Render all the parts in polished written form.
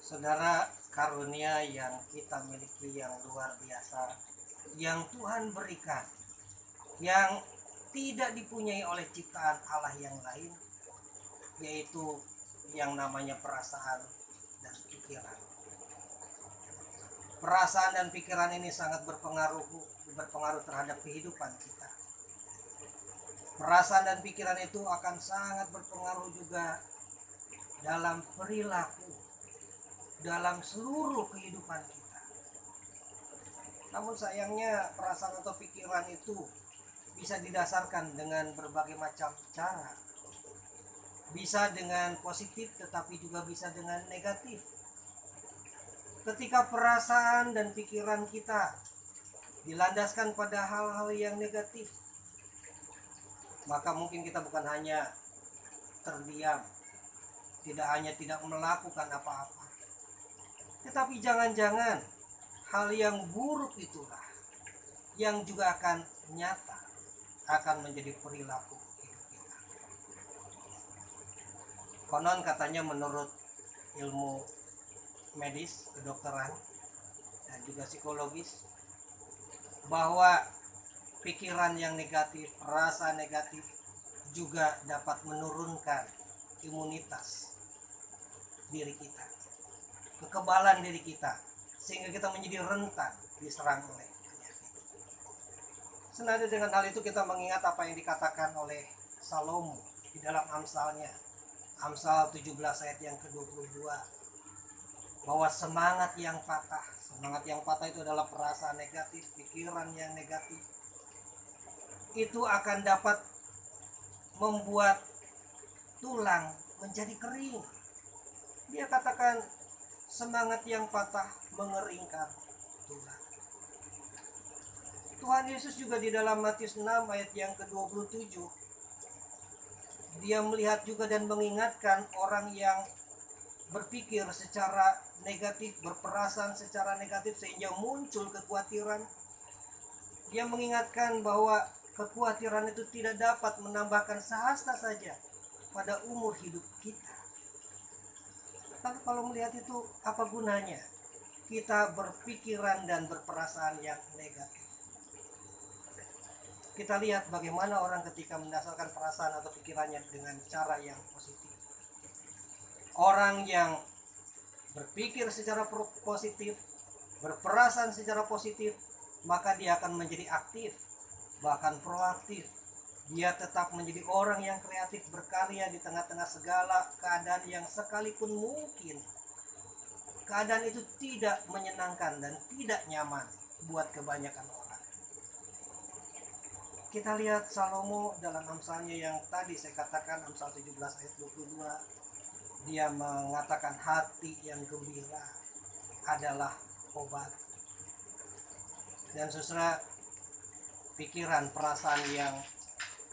Saudara, karunia yang kita miliki yang luar biasa, yang Tuhan berikan, yang tidak dipunyai oleh ciptaan Allah yang lain, yaitu yang namanya perasaan dan pikiran. Perasaan dan pikiran ini sangat berpengaruh terhadap kehidupan kita. Perasaan dan pikiran itu akan sangat berpengaruh juga dalam perilaku, dalam seluruh kehidupan kita. Namun sayangnya perasaan atau pikiran itu bisa didasarkan dengan berbagai macam cara. Bisa dengan positif tetapi juga bisa dengan negatif. Ketika perasaan dan pikiran kita dilandaskan pada hal-hal yang negatif, maka mungkin kita bukan hanya terdiam, tidak hanya tidak melakukan apa-apa, tetapi jangan-jangan hal yang buruk itulah yang juga akan nyata, akan menjadi perilaku hidup kita. Konon katanya menurut ilmu medis, kedokteran, dan juga psikologis, bahwa pikiran yang negatif, rasa negatif juga dapat menurunkan imunitas diri kita, kekebalan diri kita, sehingga kita menjadi rentan diserang oleh penyakit. Senada dengan hal itu kita mengingat apa yang dikatakan oleh Salomo di dalam Amsalnya, Amsal 17 ayat yang ke-22, bahwa semangat yang patah itu adalah perasaan negatif, pikiran yang negatif, itu akan dapat membuat tulang menjadi kering. Dia katakan semangat yang patah mengeringkan tulang. Tuhan Yesus juga di dalam Matius 6 ayat yang ke-27, dia melihat juga dan mengingatkan orang yang berpikir secara negatif, berperasaan secara negatif sehingga muncul kekhawatiran. Dia mengingatkan bahwa kekhawatiran itu tidak dapat menambahkan sehasta saja pada umur hidup kita. Tapi kalau melihat itu, apa gunanya kita berpikiran dan berperasaan yang negatif? Kita lihat bagaimana orang ketika mendasarkan perasaan atau pikirannya dengan cara yang positif. Orang yang berpikir secara positif, berperasaan secara positif, maka dia akan menjadi aktif, bahkan proaktif. Dia tetap menjadi orang yang kreatif, berkarya di tengah-tengah segala keadaan yang sekalipun mungkin keadaan itu tidak menyenangkan dan tidak nyaman buat kebanyakan orang. Kita lihat Salomo dalam Amsalnya yang tadi saya katakan, Amsal 17 ayat 22, dia mengatakan hati yang gembira adalah obat. Dan saudara, pikiran, perasaan yang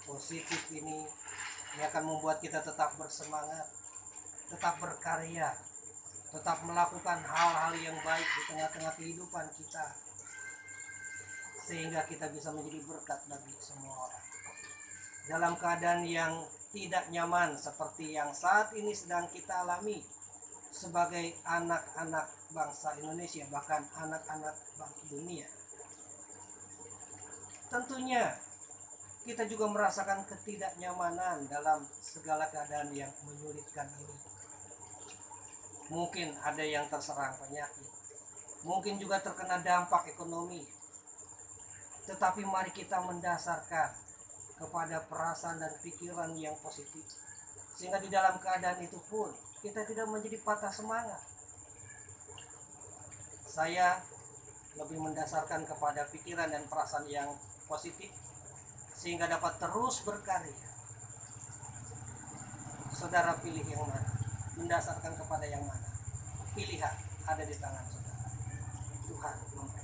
positif ini akan membuat kita tetap bersemangat, tetap berkarya, tetap melakukan hal-hal yang baik di tengah-tengah kehidupan kita, sehingga kita bisa menjadi berkat bagi semua orang. Dalam keadaan yang tidak nyaman seperti yang saat ini sedang kita alami sebagai anak-anak bangsa Indonesia, bahkan anak-anak bangsa dunia, tentunya kita juga merasakan ketidaknyamanan dalam segala keadaan yang menyulitkan ini. Mungkin ada yang terserang penyakit, mungkin juga terkena dampak ekonomi. Tetapi mari kita mendasarkan kepada perasaan dan pikiran yang positif, sehingga di dalam keadaan itu pun kita tidak menjadi patah semangat. Saya lebih mendasarkan kepada pikiran dan perasaan yang positif, sehingga dapat terus berkarya. Saudara pilih yang mana? Mendasarkan kepada yang mana? Pilihan ada di tangan saudara. Tuhan memberkati.